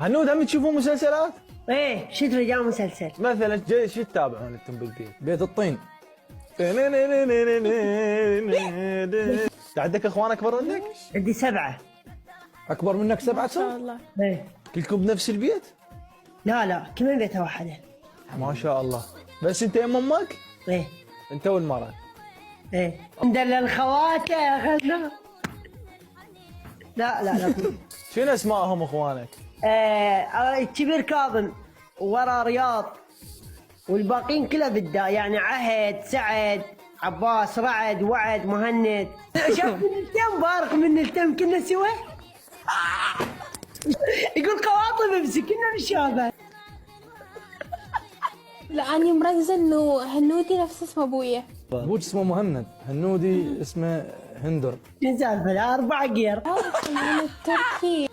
هنود هم تشوفون مسلسلات؟ ايه شفت رجال مسلسل. مثلا شو تتابعون انتم بالبيت؟ بيت الطين. عندك اخوان اكبر منك؟ عندي 7. اكبر منك 7 ما شاء سنين؟ الله. ايه. كلكم بنفس البيت؟ لا كلنا بيتها واحدة. ما شاء الله. بس انت يم امك؟ ايه. انت والمرأة؟ ايه ندلل الخوات يا اخذنا. لا شنو اسمائهم اخوانك؟ الكبير كاظم ورا رياض، والباقيين كلها بالدا، يعني عهد، سعد، عباس، رعد، وعد، مهند. شاف من التم بارق من التم كنا سوا. يقول قواطب امسك كنا بالشابه. لا أنا مركزة إنه هنودي نفس اسم أبويا. ابوك اسمه مهند، هنودي اسمه هندر. شو سالفه 4 قير. من التركي.